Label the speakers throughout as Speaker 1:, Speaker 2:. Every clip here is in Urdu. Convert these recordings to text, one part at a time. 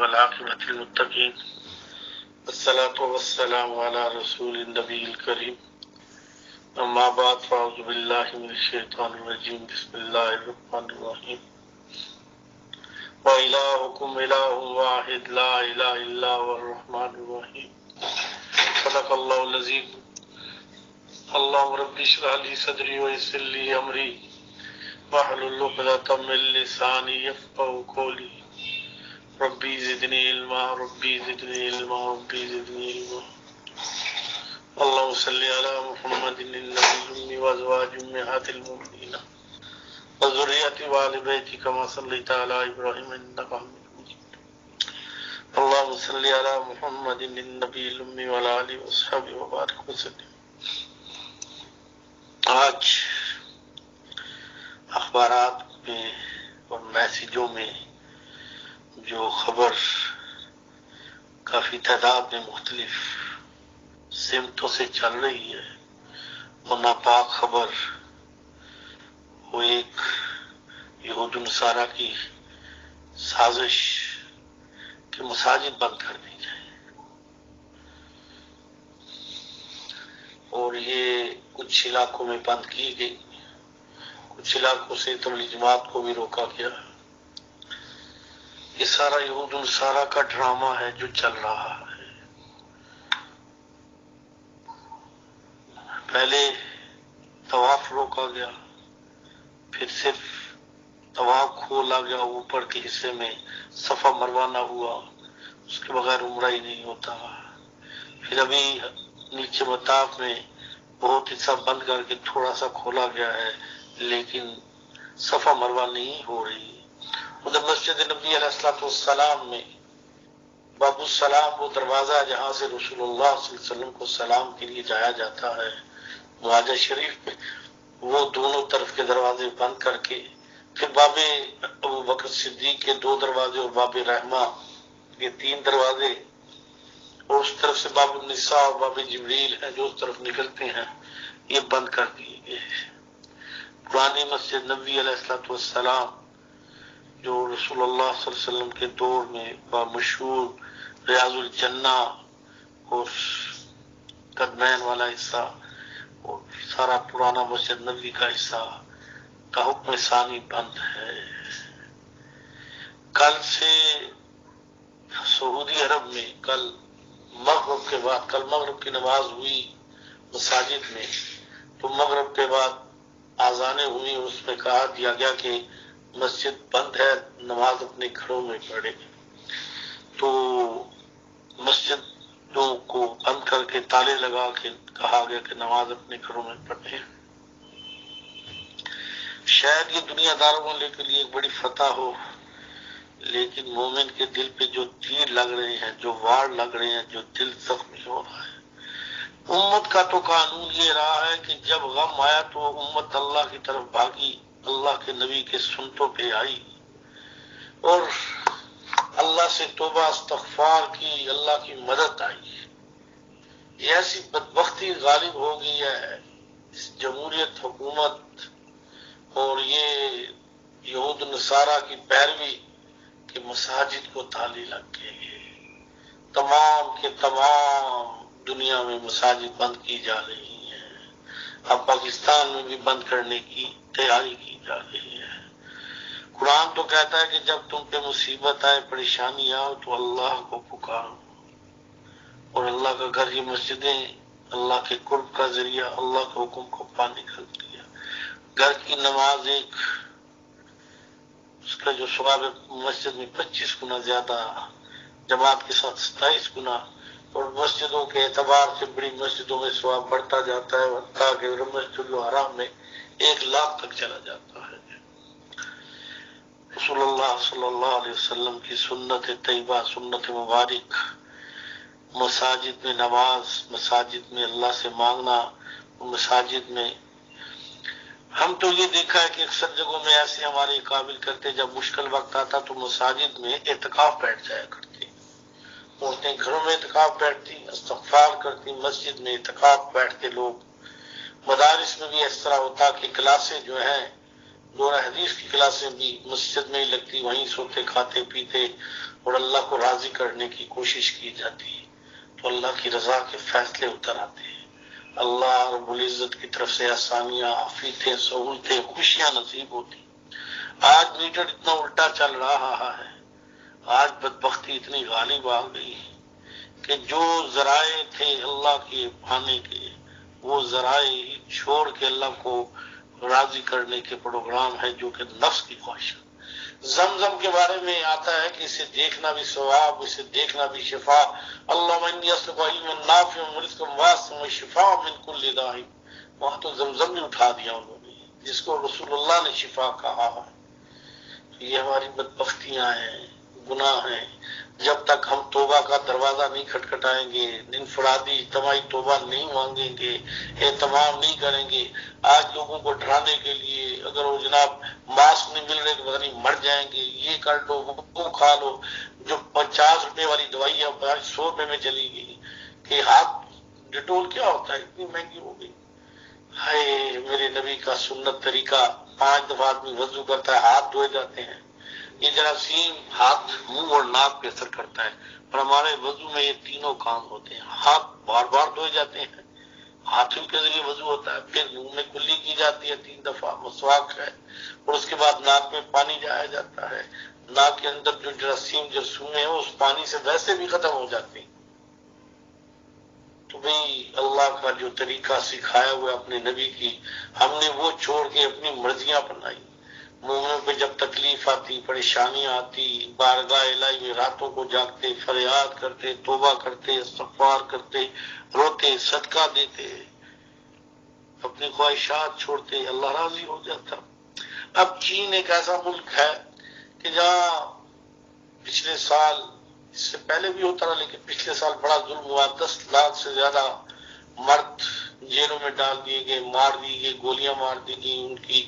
Speaker 1: والعاقبة للمتقين والصلاة والسلام على رسول النبي الكريم أما بعد فأعوذ بالله من الشيطان الرجيم بسم الله الرحمن الرحيم وإلهكم إله واحد لا إله إلا هو الرحمن الرحيم صدق الله العظيم اللهم رب اشرح لي صدري ويسر لي أمري واحلل عقدة من لساني يفقهوا قولي ربي زدني علما ربي زدني علما ربي زدني علما اللهم صل على محمد النبي الأمي وأزواج أمهات المؤمنين وذرية وآل بيته كما صليت على إبراهيم إنك حميد مجيد اللهم صل على محمد النبي الأمي وعلى آله وصحبه وبارك وسلم. آج اخبارات میں اور میسیجوں میں جو خبر کافی تعداد میں مختلف سمتوں سے چل رہی ہے وہ ناپاک خبر وہ ایک یہود و نصارہ کی سازش کہ مساجد بند کر دی جائے، اور یہ کچھ علاقوں میں بند کی گئی، کچھ علاقوں سے تبلیغ جماعت کو بھی روکا گیا. یہ سارا یہود و نصارہ کا ڈرامہ ہے جو چل رہا ہے. پہلے طواف روکا گیا، پھر صرف طواف کھولا گیا، اوپر کے حصے میں صفا مروہ نہ ہوا، اس کے بغیر عمرہ ہی نہیں ہوتا. پھر ابھی نیچے مطاف میں بہت حصہ بند کر کے تھوڑا سا کھولا گیا ہے لیکن صفا مروہ نہیں ہو رہی. ادھر مسجد نبی علیہ السلام میں باب السلام وہ دروازہ جہاں سے رسول اللہ صلی اللہ علیہ وسلم کو سلام کے لیے جایا جاتا ہے معاہدہ شریف میں، وہ دونوں طرف کے دروازے بند کر کے پھر باب ابو بکر صدیق کے 2 دروازے اور باب رحمہ یہ 3 دروازے، اور اس طرف سے باب النساء اور باب جبریل ہے جو اس طرف نکلتے ہیں، یہ بند کر دیے گئے. پرانی مسجد نبوی علیہ السلام جو رسول اللہ صلی اللہ علیہ وسلم کے دور میں مشہور ریاض الجنہ اور قدمین والا حصہ اور سارا پرانا مسجد نبوی کا حصہ کا حکم ثانی بند ہے. کل سے سعودی عرب میں کل مغرب کی نماز ہوئی مساجد میں، تو مغرب کے بعد آذانیں ہوئی، اس میں کہا دیا گیا کہ مسجد بند ہے، نماز اپنے گھروں میں پڑھے. تو مسجدوں کو بند کر کے تالے لگا کے کہا گیا کہ نماز اپنے گھروں میں پڑھیں. شاید یہ دنیا داروں والے کے لیے ایک بڑی فتح ہو، لیکن مومن کے دل پہ جو تیر لگ رہے ہیں، جو وار لگ رہے ہیں، جو دل زخمی ہو رہا ہے. امت کا تو قانون یہ رہا ہے کہ جب غم آیا تو امت اللہ کی طرف بھاگی، اللہ کے نبی کے سنتوں پہ آئی اور اللہ سے توبہ استغفار کی، اللہ کی مدد آئی. یہ ایسی بدبختی غالب ہو گئی ہے اس جمہوریت حکومت اور یہ یہود نصارہ کی پیروی کہ مساجد کو تالے لگ گئے. تمام کے تمام دنیا میں مساجد بند کی جا رہی ہیں. اب پاکستان میں بھی بند کرنے کی تیاری کی جا رہی ہے. قرآن تو کہتا ہے کہ جب تم پہ مصیبت آئے، پریشانی آؤ تو اللہ کو پکارو، اور اللہ کا گھر یہ مسجدیں اللہ کے قرب کا ذریعہ، اللہ کے حکم کو پانی کر دیا. گھر کی نماز ایک، اس کا جو ثواب مسجد میں 25 گنا زیادہ، جماعت کے ساتھ 27 گنا، اور مسجدوں کے اعتبار سے بڑی مسجدوں میں ثواب بڑھتا جاتا ہے، حتیٰ کہ مسجد الحرام میں 1 لاکھ تک چلا جاتا ہے. رسول اللہ صلی اللہ علیہ وسلم کی سنت طیبہ، سنت مبارک، مساجد میں نماز، مساجد میں اللہ سے مانگنا، مساجد میں ہم تو یہ دیکھا ہے کہ اکثر جگہوں میں ایسے ہمارے قابل کرتے جب مشکل وقت آتا تو مساجد میں اعتکاف بیٹھ جایا کرتے، عورتیں گھروں میں اعتکاف بیٹھتی، استغفار کرتی، مسجد میں اعتکاف بیٹھتے لوگ. مدارس میں بھی اس طرح ہوتا کہ کلاسیں جو ہیں دورہ حدیث کی کلاسیں بھی مسجد میں ہی لگتی، وہیں سوتے کھاتے پیتے اور اللہ کو راضی کرنے کی کوشش کی جاتی ہے تو اللہ کی رضا کے فیصلے اتر آتے ہیں، اللہ رب العزت کی طرف سے آسانیاں، عافیتیں، سہولتیں، خوشیاں نصیب ہوتی۔ آج میٹر اتنا الٹا چل رہا ہے، آج بدبختی اتنی غالب آ گئی کہ جو ذرائع تھے اللہ کے پانے کے، وہ ذرائع ہی چھوڑ کے اللہ کو راضی کرنے کے پروگرام ہے جو کہ نفس کی خواہش ہے۔ زمزم کے بارے میں آتا ہے کہ اسے دیکھنا بھی ثواب، اسے دیکھنا بھی شفا۔ اللہم انی اسألک علما نافعا ورزقا واسعا وشفاء من کل داء۔ وہاں تو زمزم بھی اٹھا دیا انہوں نے، جس کو رسول اللہ نے شفا کہا ہے۔ یہ ہماری بدبختیاں ہیں، گناہ ہیں۔ جب تک ہم توبہ کا دروازہ نہیں کھٹکھٹائیں گے، انفرادی اجتماعی توبہ نہیں مانگیں گے، اہتمام نہیں کریں گے، آج لوگوں کو ڈرانے کے لیے اگر وہ جناب ماسک نہیں مل رہے تو پتہ نہیں مر جائیں گے، یہ کر لو وہ کھا لو، جو 50 روپے والی دوائی اب 100 روپے میں چلی گئی کہ ہاتھ ڈیٹول کیا ہوتا ہے اتنی مہنگی ہو گئی۔ ہائے میرے نبی کا سنت طریقہ، 5 دفعہ آدمی وضو کرتا ہے، ہاتھ دھوئے جاتے ہیں۔ یہ جراثیم ہاتھ، منہ اور ناک پہ اثر کرتا ہے، اور ہمارے وضو میں یہ تینوں کام ہوتے ہیں۔ ہاتھ بار بار دھوئے جاتے ہیں، ہاتھوں کے ذریعے وضو ہوتا ہے، پھر منہ میں کلی کی جاتی ہے 3 دفعہ، مسواک ہے، اور اس کے بعد ناک میں پانی جایا جاتا ہے۔ ناک کے اندر جو جراثیم جرثومے ہیں اس پانی سے ویسے بھی ختم ہو جاتے ہیں۔ تو بھئی اللہ کا جو طریقہ سکھایا ہوا اپنے نبی کی، ہم نے وہ چھوڑ کے اپنی مرضیاں اپنائی۔ مومنوں پہ جب تکلیف آتی، پریشانیاں آتی، بارگاہ الہی میں راتوں کو جاگتے، فریاد کرتے، توبہ کرتے، استغفار کرتے، روتے، صدقہ دیتے، اپنی خواہشات چھوڑتے، اللہ راضی ہو جاتا۔ اب چین ایک ایسا ملک ہے کہ جہاں پچھلے سال، اس سے پہلے بھی ہوتا رہا لیکن پچھلے سال بڑا ظلم ہوا، 10 لاکھ سے زیادہ مرد جیلوں میں ڈال دیے گئے، مار دی گئے، گولیاں مار دی گئی، ان کی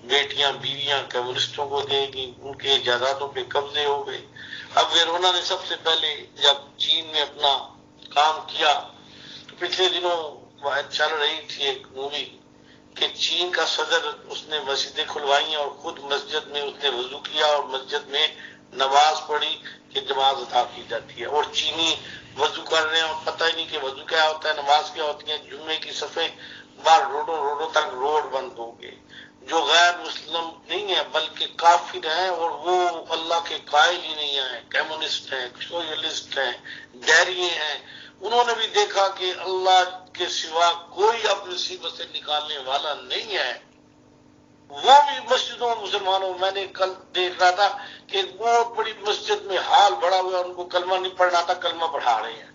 Speaker 1: بیٹیاں بیویاں کمیونسٹوں کو دے گی، ان کے جائیدادوں پہ قبضے ہو گئے۔ اب ویرونا نے سب سے پہلے جب چین میں اپنا کام کیا تو پچھلے دنوں چل رہی تھی ایک مووی کہ چین کا صدر، اس نے مسجدیں کھلوائی اور خود مسجد میں اس نے وضو کیا اور مسجد میں نماز پڑھی کہ نماز ادا کی جاتی ہے، اور چینی وضو کر رہے ہیں اور پتہ ہی نہیں کہ وضو کیا ہوتا ہے، نماز کیا ہوتی ہے۔ جمعے کی صفیں بار روڈوں تک روڈ بند ہو گئے۔ جو غیر مسلم نہیں ہیں بلکہ کافر ہیں اور وہ اللہ کے قائل ہی نہیں ہیں، کمیونسٹ ہیں، سوشلسٹ ہیں، ڈیریے ہیں، انہوں نے بھی دیکھا کہ اللہ کے سوا کوئی اب مصیبت سے نکالنے والا نہیں ہے، وہ بھی مسجدوں میں مسلمانوں، میں نے کل دیکھ رہا تھا کہ ایک بہت بڑی مسجد میں حال بڑا ہوا، ان کو کلمہ نہیں پڑھنا تھا، کلمہ پڑھا رہے ہیں،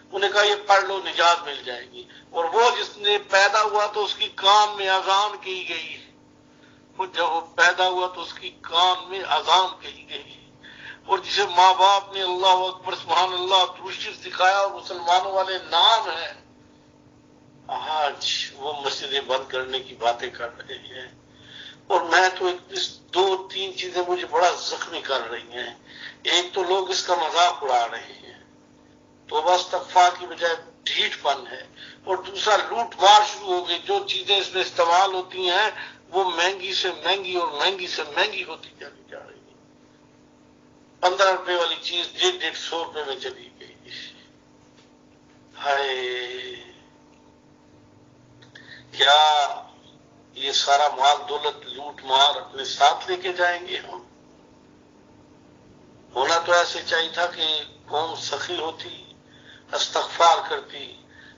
Speaker 1: انہوں نے کہا یہ پڑھ لو نجات مل جائے گی، اور وہ جس نے پیدا ہوا تو اس کی کان میں اذان کی گئی، وہ جب وہ پیدا ہوا تو اس کی کان میں اذان کہی گئی، اور جسے ماں باپ نے اللہ اکبر سبحان اللہ درود شریف سکھایا اور مسلمانوں والے نام ہیں، آج وہ مسجدیں بند کرنے کی باتیں کر رہے ہیں۔ اور میں تو اس 2-3 چیزیں مجھے بڑا زخمی کر رہی ہیں۔ ایک تو لوگ اس کا مذاق اڑا رہے ہیں، توبہ استغفار کی بجائے ڈھیٹ پن ہے، اور دوسرا لوٹ مار شروع ہو گئی، جو چیزیں اس میں استعمال ہوتی ہیں وہ مہنگی سے مہنگی اور مہنگی سے مہنگی ہوتی چلی جا رہی ہے۔ 15 روپے والی چیز 150 روپے میں چلی گئی۔ ہائے، کیا یہ سارا مال دولت لوٹ مار اپنے ساتھ لے کے جائیں گے ہم؟ ہونا تو ایسے چاہیے تھا کہ قوم سخی ہوتی، استغفار کرتی،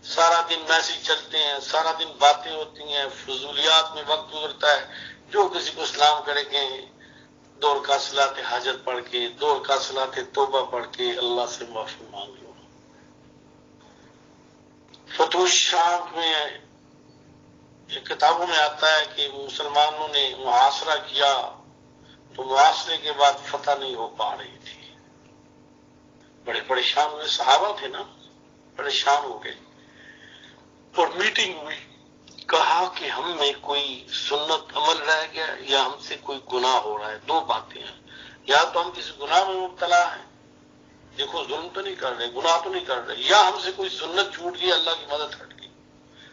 Speaker 1: سارا دن میسج چلتے ہیں، سارا دن باتیں ہوتی ہیں، فضولیات میں وقت گزرتا ہے، جو کسی کو سلام کرے گے 2 رکعت صلاۃ حاجت پڑھ کے، 2 رکعت صلاۃ توبہ پڑھ کے اللہ سے معافی مانگ لو۔ فتوح شام میں کتابوں میں آتا ہے کہ مسلمانوں نے محاصرہ کیا تو محاصرے کے بعد فتح نہیں ہو پا رہی تھی، بڑے پریشان ہوئے، صحابہ تھے نا، پریشان ہو گئے، اور میٹنگ ہوئی، کہا کہ ہم میں کوئی سنت عمل رہ گیا یا ہم سے کوئی گناہ ہو رہا ہے۔ 2 باتیں ہیں، یا تو ہم کسی گناہ میں مبتلا ہیں، دیکھو ظلم تو نہیں کر رہے، گناہ تو نہیں کر رہے، یا ہم سے کوئی سنت چھوٹ گئی، اللہ کی مدد ہٹ گئی۔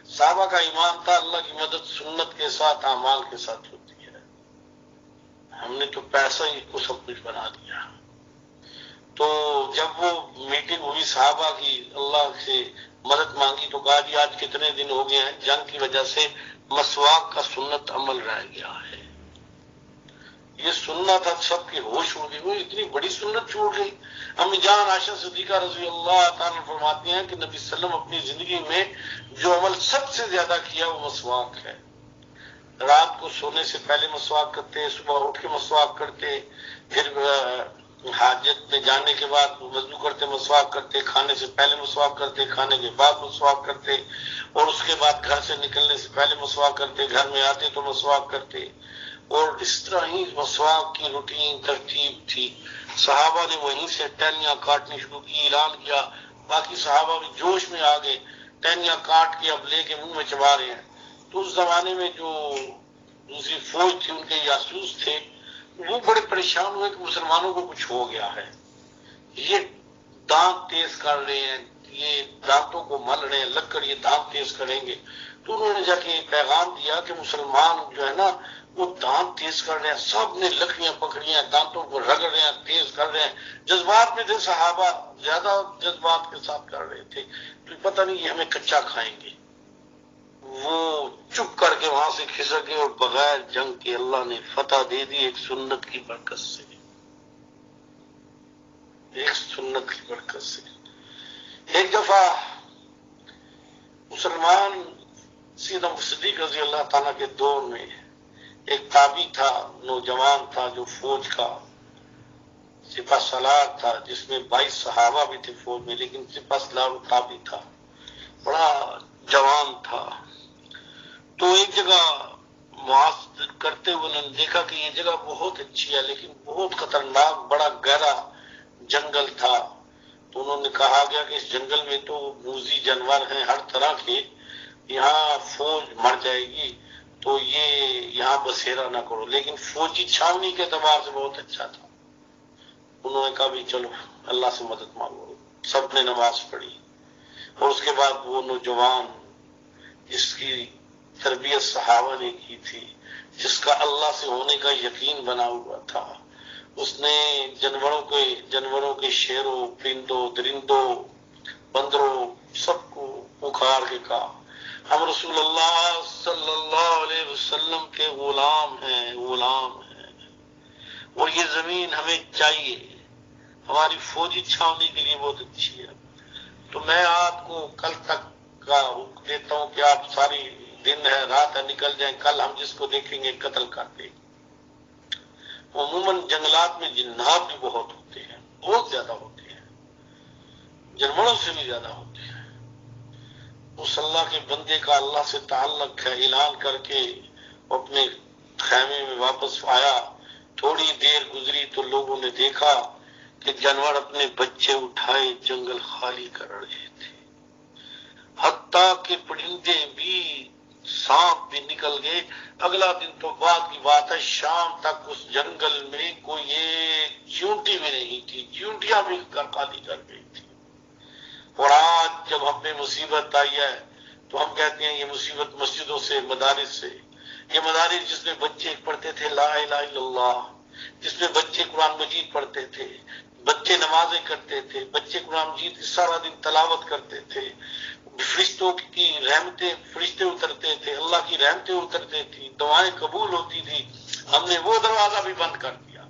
Speaker 1: صحابہ کا ایمان تھا اللہ کی مدد سنت کے ساتھ، اعمال کے ساتھ ہوتی ہے، ہم نے تو پیسہ ہی کو سب کچھ بنا دیا۔ تو جب وہ میٹنگ ہوئی صحابہ کی، اللہ سے مدد مانگی تو کہا جی آج کتنے دن ہو گئے ہیں، جنگ کی وجہ سے مسواک کا سنت عمل رہ گیا ہے۔ یہ سننا تھا، سب کی ہوش اڑ گئی، وہ اتنی بڑی سنت چھوڑ گئی۔ امی جان عائشہ صدیقہ رضی اللہ تعالیٰ فرماتی ہیں کہ نبی صلی اللہ علیہ وسلم اپنی زندگی میں جو عمل سب سے زیادہ کیا وہ مسواک ہے۔ رات کو سونے سے پہلے مسواک کرتے، صبح اٹھ کے مسواک کرتے، پھر حاجت میں جانے کے بعد وضو کرتے مسواک کرتے، کھانے سے پہلے مسواک کرتے، کھانے کے بعد مسواک کرتے، اور اس کے بعد گھر سے نکلنے سے پہلے مسواک کرتے، گھر میں آتے تو مسواک کرتے، اور اس طرح ہی مسواک کی روٹین ترتیب تھی۔ صحابہ نے وہیں سے ٹہنیاں کاٹنی شروع کی، اعلان کیا، باقی صحابہ بھی جوش میں آ گئے، ٹہنیاں کاٹ کے اب لے کے منہ میں چبا رہے ہیں۔ تو اس زمانے میں جو دوسری فوج تھی، ان کے جاسوس تھے، وہ بڑے پریشان ہوئے کہ مسلمانوں کو کچھ ہو گیا ہے، یہ دانت تیز کر رہے ہیں، یہ دانتوں کو مل رہے ہیں، لگ کر یہ دانت تیز کریں گے۔ تو انہوں نے جا کے پیغام دیا کہ مسلمان جو ہے نا وہ دانت تیز کر رہے ہیں، سب نے لکڑیاں پکڑی ہیں، دانتوں کو رگڑ رہے ہیں، تیز کر رہے ہیں۔ جذبات میں تھے صحابہ، زیادہ جذبات کے ساتھ کر رہے تھے، تو پتہ نہیں یہ ہمیں کچا کھائیں گے۔ وہ چپ کر کے وہاں سے کھسکے اور بغیر جنگ کے اللہ نے فتح دے دی، ایک سنت کی برکت سے، ایک سنت کی برکت سے۔ ایک دفعہ مسلمان سیدنا صدیق رضی اللہ تعالیٰ کے دور میں ایک تابعی تھا، نوجوان تھا، جو فوج کا سپہ سالار تھا، جس میں 22 صحابہ بھی تھے فوج میں، لیکن سپہ سالار وہ تابعی تھا، بڑا جوان تھا۔ تو ایک جگہ معاش کرتے ہوئے انہوں نے دیکھا کہ یہ جگہ بہت اچھی ہے، لیکن بہت خطرناک بڑا گہرا جنگل تھا۔ تو انہوں نے کہا گیا کہ اس جنگل میں تو موذی جانور ہیں ہر طرح کے، یہاں فوج مر جائے گی، تو یہ یہاں بسیرا نہ کرو۔ لیکن فوجی چھاونی کے اعتبار سے بہت اچھا تھا۔ انہوں نے کہا بھی چلو اللہ سے مدد مانگو، سب نے نماز پڑھی، اور اس کے بعد وہ نوجوان جس کی تربیت صحابہ نے کی تھی، جس کا اللہ سے ہونے کا یقین بنا ہوا تھا، اس نے جانوروں کے شیروں، پرندوں، درندوں، بندروں سب کو پکار کے کہا ہم رسول اللہ صلی اللہ علیہ وسلم کے غلام ہیں، غلام ہیں، اور یہ زمین ہمیں چاہیے، ہماری فوجی چھاونی کے لیے بہت اچھی ہے۔ تو میں آپ کو کل تک کا حکم دیتا ہوں کہ آپ ساری دن ہے رات ہے نکل جائیں، کل ہم جس کو دیکھیں گے قتل کر دیں۔ عموماً جنگلات میں جنات بھی بہت ہوتے ہیں، بہت زیادہ ہوتے ہیں، جانوروں سے بھی زیادہ ہوتے ہیں۔ اس اللہ کے بندے کا اللہ سے تعلق ہے، اعلان کر کے اپنے خیمے میں واپس آیا۔ تھوڑی دیر گزری تو لوگوں نے دیکھا کہ جانور اپنے بچے اٹھائے جنگل خالی کر رہے تھے، حتیٰ کہ پرندے بھی، سانپ بھی نکل گئے۔ اگلا دن تو بعد کی بات ہے، شام تک اس جنگل میں کوئی ایک چیونٹی بھی نہیں تھی، چیونٹیاں بھی خالی کر گئی تھی۔ اور آج جب ہم پہ مصیبت آئی ہے تو ہم کہتے ہیں یہ مصیبت مسجدوں سے، مدارس سے۔ یہ مدارس جس میں بچے پڑھتے تھے لا الہ الا اللہ، جس میں بچے قرآن مجید پڑھتے تھے، بچے نمازیں کرتے تھے، بچے قرآن مجید سارا دن تلاوت کرتے تھے، فرشتوں کی رحمتیں، فرشتے اترتے تھے، اللہ کی رحمتیں اترتے تھی، دعائیں قبول ہوتی تھی، ہم نے وہ دروازہ بھی بند کر دیا،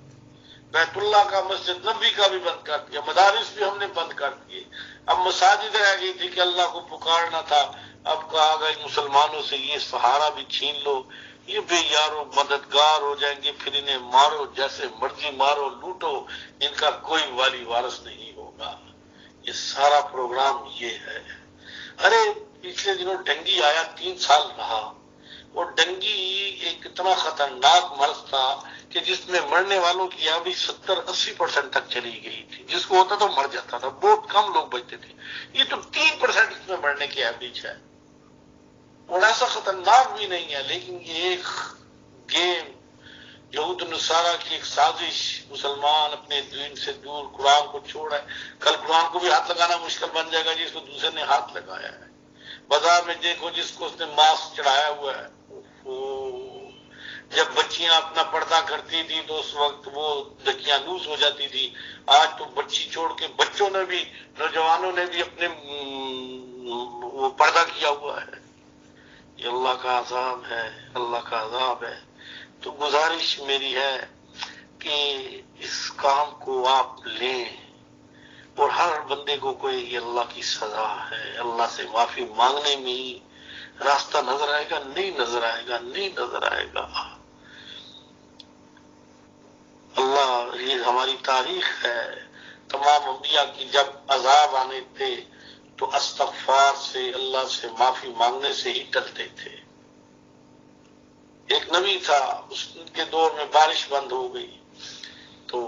Speaker 1: بیت اللہ کا، مسجد نبی کا بھی بند کر دیا، مدارس بھی ہم نے بند کر دیے۔ اب مساجد رہ گئی تھی کہ اللہ کو پکارنا تھا، اب کہا گیا مسلمانوں سے یہ سہارا بھی چھین لو، یہ بے یارو مددگار ہو جائیں گے، پھر انہیں مارو، جیسے مرضی مارو، لوٹو، ان کا کوئی والی وارث نہیں ہوگا۔ یہ سارا پروگرام یہ ہے۔ ارے پچھلے دنوں ڈنگی آیا، 3 سال رہا، اور ڈنگی ایک اتنا خطرناک مرض تھا کہ جس میں مرنے والوں کی آبی 70-80% تک چلی گئی تھی، جس کو ہوتا تو مر جاتا تھا، بہت کم لوگ بچتے تھے۔ یہ تو 3% اس میں مرنے کی ایوریج ہے، اور ایسا خطرناک بھی نہیں ہے، لیکن یہ ایک گیم، یہود نصارہ کی ایک سازش، مسلمان اپنے دین سے دور، قرآن کو چھوڑا ہے۔ کل قرآن کو بھی ہاتھ لگانا مشکل بن جائے گا جس کو دوسرے نے ہاتھ لگایا ہے۔ بازار میں دیکھو جس کو اس نے ماسک چڑھایا ہوا ہے، جب بچیاں اپنا پردہ کرتی تھی تو اس وقت وہ دقیانوس ہو جاتی تھی. آج تو بچی چھوڑ کے بچوں نے بھی، نوجوانوں نے بھی اپنے وہ پردہ کیا ہوا ہے. یہ اللہ کا عذاب ہے، اللہ کا عذاب ہے. تو گزارش میری ہے کہ اس کام کو آپ لیں، اور ہر بندے کو کوئی اللہ کی سزا ہے. اللہ سے معافی مانگنے میں ہی راستہ نظر آئے گا، نہیں نظر آئے گا، نہیں نظر آئے گا. اللہ، یہ ہماری تاریخ ہے. تمام انبیاء کی جب عذاب آنے تھے تو استغفار سے، اللہ سے معافی مانگنے سے ہی ٹلتے تھے. ایک نبی تھا، اس کے دور میں بارش بند ہو گئی تو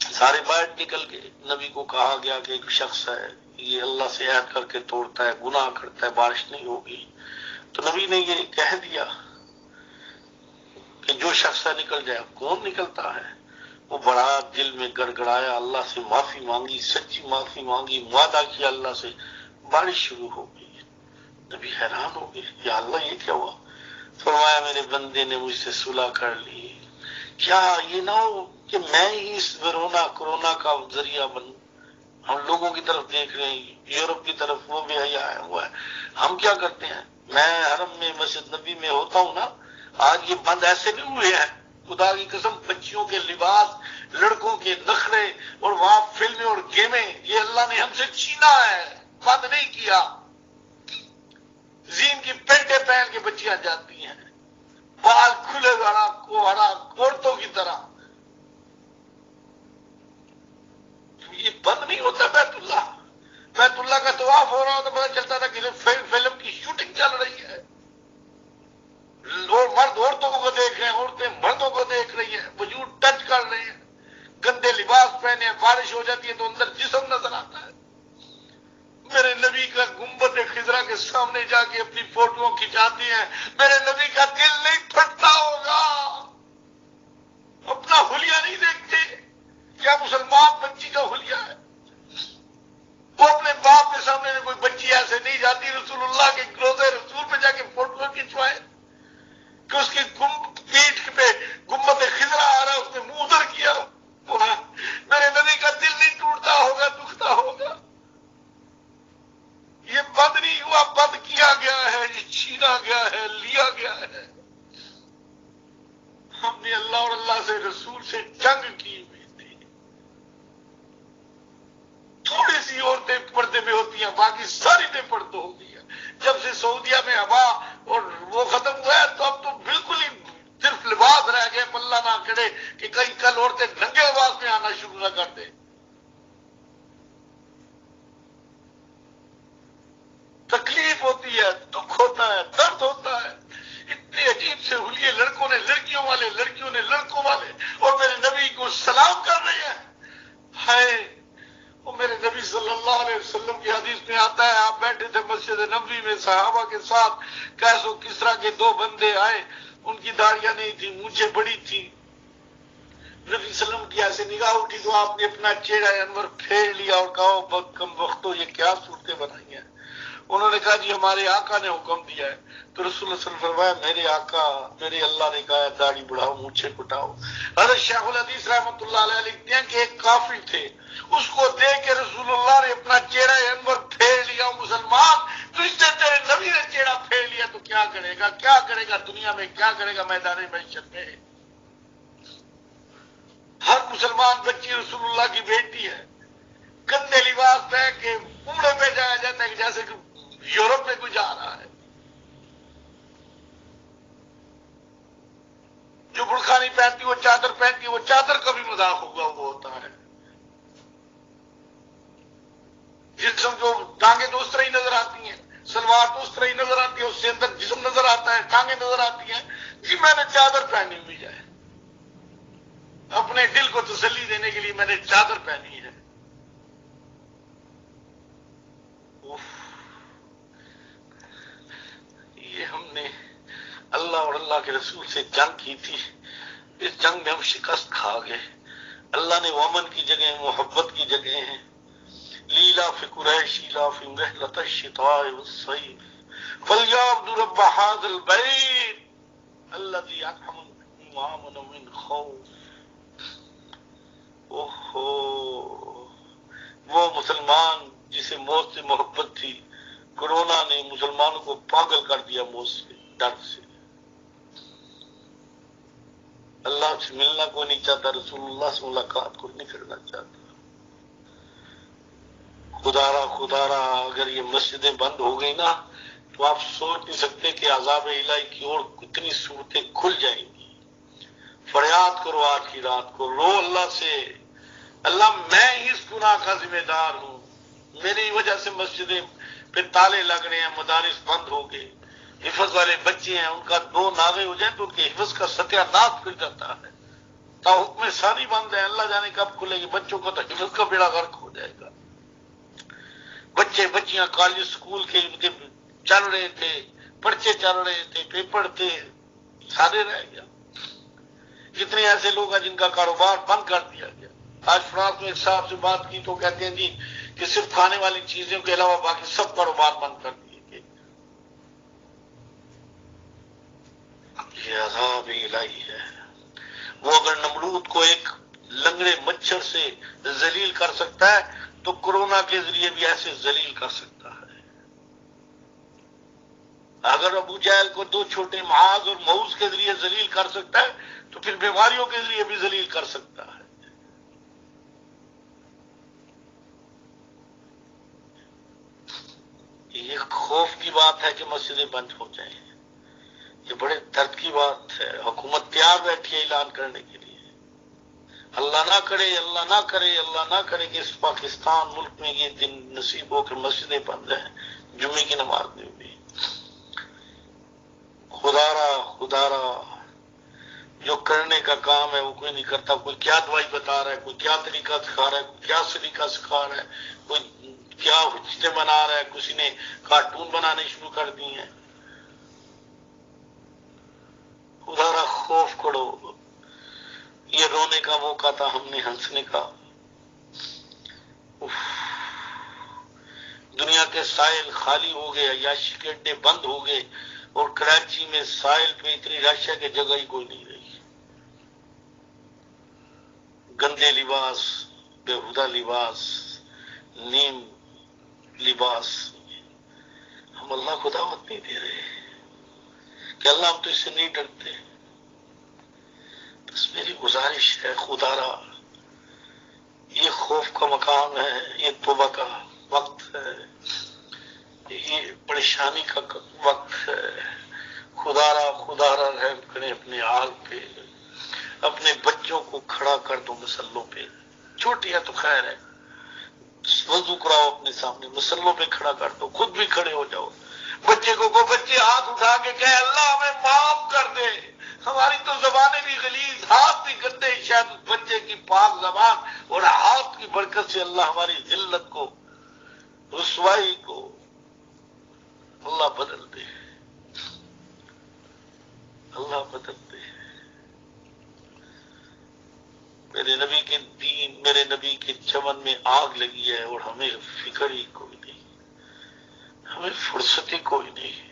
Speaker 1: سارے باہر نکل گئے. نبی کو کہا گیا کہ ایک شخص ہے، یہ اللہ سے عہد کر کے توڑتا ہے، گناہ کرتا ہے، بارش نہیں ہوگی. تو نبی نے یہ کہہ دیا کہ جو شخص ہے نکل جائے. کون نکلتا ہے؟ وہ بڑا دل میں گڑ گڑایا، اللہ سے معافی مانگی، سچی معافی مانگی، وعدہ کیا اللہ سے. بارش شروع ہو گئی. نبی حیران ہو گئے، یا اللہ یہ کیا ہوا؟ فرمایا میرے بندے نے مجھ سے صلح کر لی. کیا یہ نہ ہو کہ میں ہی اس کورونا کا ذریعہ بن. ہم لوگوں کی طرف دیکھ رہے ہیں، یورپ کی طرف وہ بے حیا آیا ہوا ہے. ہم کیا کرتے ہیں؟ میں حرم میں مسجد نبی میں ہوتا ہوں نا، آج یہ بند ایسے نہیں ہوئے ہیں. خدا کی قسم، بچیوں کے لباس، لڑکوں کے نخرے، اور وہاں فلمیں اور گیمیں، یہ اللہ نے ہم سے چھینا ہے، بند نہیں کیا. زین کی پینٹیں پہن کے بچیاں جاتی ہیں، بال کھلے گڑا کوہرا عورتوں کی طرح. یہ بند نہیں ہوتا. بیت اللہ کا طواف ہو رہا ہو تو پتہ چلتا تھا کہ فلم کی شوٹنگ چل رہی ہے. مرد عورتوں کو دیکھ رہے ہیں، عورتیں مردوں کو دیکھ رہی ہیں، وجود ٹچ کر رہے ہیں، گندے لباس پہنے ہیں. بارش ہو جاتی ہے تو اندر جسم نظر آتا ہے. میرے نبی کا گنبد خضرا کے سامنے جا کے اپنی فوٹو کھنچاتی ہیں. میرے نبی کا دل نہیں پھٹتا ہوگا؟ اپنا حلیہ نہیں دیکھتے؟ کیا مسلمان بچی کا حلیہ ہے؟ وہ اپنے باپ کے سامنے کوئی بچی ایسے نہیں جاتی رسول اللہ کے روضے رسول پہ جا کے فوٹو کھنچوائے کہ اس کی پیٹھ پہ گنبد خضرا آ رہا ہے، اس نے منہ ادھر کیا. میرے نبی کا دل نہیں ٹوٹتا ہوگا، دکھتا ہوگا؟ یہ بند نہیں ہوا، بند کیا گیا ہے، یہ چھینا گیا ہے، لیا گیا ہے. ہم نے اللہ اور اللہ سے رسول سے جنگ کی ہوئی تھی. تھوڑی سی عورتیں پردے میں ہوتی ہیں، باقی ساری بے پردہ ہو گئی ہیں. جب سے سعودیہ میں ہوا اور وہ ختم ہوا ہے تو اب تو بالکل ہی صرف لباس رہ گئے. پلہ نہ کرے کہ کئی کل عورتیں ننگے لباس میں آنا شروع نہ کر دیں. تکلیف ہوتی ہے، دکھ ہوتا ہے، درد ہوتا ہے. اتنے عجیب سے حلیے لڑکوں نے لڑکیوں والے، لڑکیوں نے لڑکوں والے، اور میرے نبی کو سلام کر رہے ہیں. ہائے، وہ میرے نبی صلی اللہ علیہ وسلم کی حدیث میں آتا ہے، آپ بیٹھے تھے مسجد نبوی میں صحابہ کے ساتھ. قیس و کسریٰ کے دو بندے آئے، ان کی داڑیاں نہیں تھی، مونچھیں بڑی تھی. نبی وسلم کی ایسے نگاہ اٹھی تو آپ نے اپنا چہرہ انور پھیر لیا اور کہا بہت کم وقتوں یہ کیا صورتیں بنائی ہیں. انہوں نے کہا جی ہمارے آقا نے حکم دیا ہے. تو رسول اللہ صلی اللہ علیہ وسلم فرمایا میرے آقا، میرے اللہ نے کہا داڑھی بڑھاؤ، مونچھیں کٹاؤ. حضرت شیخ الحدیث رحمۃ اللہ علیہ لکھتے ہیں کہ ایک کافر تھے، اس کو دیکھ کے رسول اللہ نے اپنا چہرہ انور پھیر لیا. مسلمان، تو اس سے تیرے نبی نے چہرہ پھیر لیا تو کیا کرے گا؟ کیا کرے گا دنیا میں؟ کیا کرے گا میدان معیشت میں؟ ہر مسلمان بچی رسول اللہ کی بیٹی ہے. گندے لباس پہن کے کوڑے پہ جایا جاتا ہے کہ جیسے کہ یورپ میں کوئی جا رہا ہے. جو برقع نہیں پہنتی وہ چادر پہنتی، وہ چادر کا بھی مذاق ہوا وہ ہوتا ہے. جسم جو ٹانگیں تو اس طرح ہی نظر آتی ہیں، سلوار تو اس طرح ہی نظر آتی ہے، اس سے اندر جسم نظر آتا ہے، ٹانگیں نظر آتی ہیں. جی میں نے چادر پہنی ہوئی ہے، اپنے دل کو تسلی دینے کے لیے میں نے چادر پہنی ہے. یہ ہم نے اللہ اور اللہ کے رسول سے جنگ کی تھی، اس جنگ میں ہم شکست کھا گئے. اللہ نے امن کی جگہ محبت کی جگہ ہیں. لیلا فی قریش لیلا فی رحلۃ الشتاء والصیف فلیعبدوا رب هذا البیت. الذی اطعم وآمن من خوف. اوہو، وہ مسلمان جسے موت سے محبت تھی، کورونا نے مسلمانوں کو پاگل کر دیا موت سے، ڈر سے. اللہ سے ملنا کوئی نہیں چاہتا، رسول اللہ سے ملاقات کوئی نہیں کرنا چاہتا. خدا را اگر یہ مسجدیں بند ہو گئی نا تو آپ سوچ نہیں سکتے کہ عذاب الہی کی اور کتنی صورتیں کھل جائیں گی. فریاد کرو آج کی رات کو، رو اللہ سے، اللہ میں ہی اس گناہ کا ذمہ دار ہوں، میری وجہ سے مسجدیں پہ تالے لگ رہے ہیں، مدارس بند ہو گئے، حفظ والے بچے ہیں ان کا 2 ناغے ہو جائیں تو ان کے حفظ کا ستیہ ناش پھر جاتا ہے. تا حکم ساری بند ہے، اللہ جانے کب کھلے گی. بچوں کا تو حفظ کا بیڑا غرق ہو جائے گا. بچے بچیاں کالج اسکول کے ان کے چل رہے تھے، پرچے چل رہے تھے، پیپر تھے، سارے رہ گیا. کتنے ایسے لوگ ہیں جن کا کاروبار بند کر دیا گیا. آج فرانس میں ایک صاحب سے بات کی تو کہتے ہیں جی کہ صرف کھانے والی چیزوں کے علاوہ باقی سب کاروبار بند کر دیے گئے. یہ عذاب الہی ہے. وہ اگر نمرود کو ایک لنگڑے مچھر سے ذلیل کر سکتا ہے تو کورونا کے ذریعے بھی ایسے ذلیل کر سکتا ہے. اگر ابو جہل کو 2 چھوٹے معاذ اور معوذ کے ذریعے ذلیل کر سکتا ہے تو پھر بیماریوں کے ذریعے بھی ذلیل کر سکتا ہے. یہ خوف کی بات ہے کہ مسجدیں بند ہو جائیں، یہ بڑے درد کی بات ہے. حکومت تیار بیٹھی ہے اعلان کرنے کے لیے. اللہ نہ کرے، اللہ نہ کرے، اللہ نہ کرے کہ اس پاکستان ملک میں یہ دن نصیب ہو کہ مسجدیں بند ہیں، جمعے کی نماز نہیں ہوئی. خدا را جو کرنے کا کام ہے وہ کوئی نہیں کرتا. کوئی کیا دوائی بتا رہا ہے، کوئی کیا طریقہ سکھا رہا ہے، کوئی کیا سلیقہ سکھا رہا ہے، کوئی کیا حجتیں بنا رہا ہے، کسی نے کارٹون بنانے شروع کر دی ہیں. خدا را خوف کرو. یہ رونے کا موقع تھا، ہم نے ہنسنے کا. دنیا کے ساحل خالی ہو گئے، عیاشی کے اڈے بند ہو گئے اور کراچی میں ساحل پہ اتنی رش ہے کہ جگہ ہی کوئی نہیں رہی. گندے لباس، بےہودہ لباس، نیم لباس. ہم اللہ کو دعوت نہیں دے رہے کہ اللہ ہم تو اس سے نہیں ڈرتے. بس میری گزارش ہے خدا را، یہ خوف کا مقام ہے، یہ توبہ کا وقت ہے، یہ پریشانی کا وقت ہے. خدا را رحم کرے اپنے حال پہ. اپنے بچوں کو کھڑا کر دو مسلوں پہ، چھوٹی ہے تو خیر ہے، وضو کراؤ اپنے سامنے، مسلوں پہ کھڑا کر دو، خود بھی کھڑے ہو جاؤ. بچے کو بچے ہاتھ اٹھا کے کہے اللہ ہمیں معاف کر دے. ہماری تو زبانیں بھی غلیظ، ہاتھ بھی گندے، شاید اس بچے کی پاک زبان اور ہاتھ کی برکت سے اللہ ہماری ذلت کو، رسوائی کو اللہ بدل دے، اللہ بدل دے. میرے نبی کے دین، میرے نبی کے چمن میں آگ لگی ہے اور ہمیں فکر ہی کوئی نہیں، ہمیں فرصت ہی کوئی نہیں.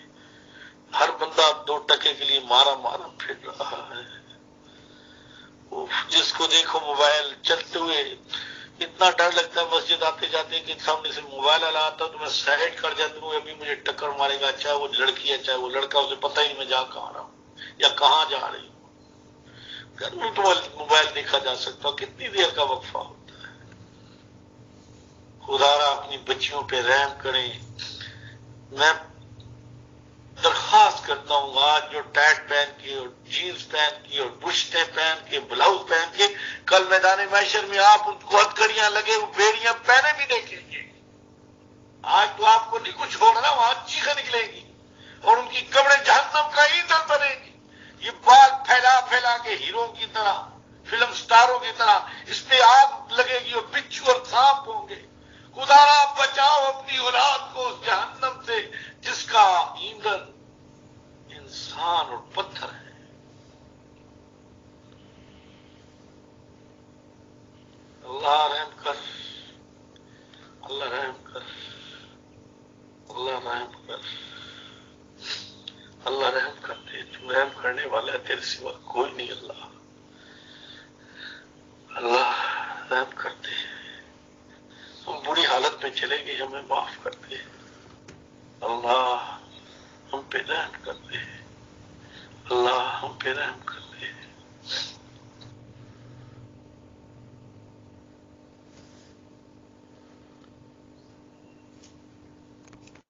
Speaker 1: ہر بندہ 2 ٹکے کے لیے مارا پھر رہا ہے. جس کو دیکھو موبائل چلتے ہوئے اتنا ڈر لگتا ہے مسجد آتے جاتے کہ سامنے سے موبائل والا آتا تو میں سائڈ کر جاتا ہوں، ابھی مجھے ٹکر مارے گا، چاہے وہ لڑکی ہے چاہے وہ لڑکا، اسے پتہ ہی نہیں میں جا کہاں رہا ہوں یا کہاں جا رہی ہوں. گھر میں تو موبائل دیکھا جا سکتا، کتنی دیر کا وقفہ ہوتا ہے. خدا را اپنی بچیوں پہ رحم کریں. میں درخواست کرتا ہوں آج جو ٹائٹ پہن کے اور جینز پہن کے اور بشٹیں پہن کے بلاؤز پہن کے کل میدان محشر میں آپ ان کو ہتھکڑیاں لگے بیڑیاں پہنے بھی دیکھیں گے. آج تو آپ کو نہیں کچھ چھوڑنا، وہاں چیخیں نکلیں گی اور ان کی قبریں جہنم کا ایندھن بنے گی. یہ بال پھیلا پھیلا کے ہیرو کی طرح، فلم سٹاروں کی طرح اس پہ آگ لگے گی اور بچھو اور سانپ ہوں گے. خدا را بچاؤ اپنی اولاد کو اس جہنم سے جس کا ایندھن انسان اور پتھر ہے. اللہ رحم کر، اللہ رحم کر، اللہ رحم کر، اللہ رحم کر دے. تو رحم کرنے والا ہے. تیرے سوا کوئی نہیں اللہ. اللہ رحم کرتے. ہم بری حالت میں چلے گئے ہمیں معاف کرتے. اللہ ہم پہ رحم کرتے. اللہ ہم پہ رحم کرتے.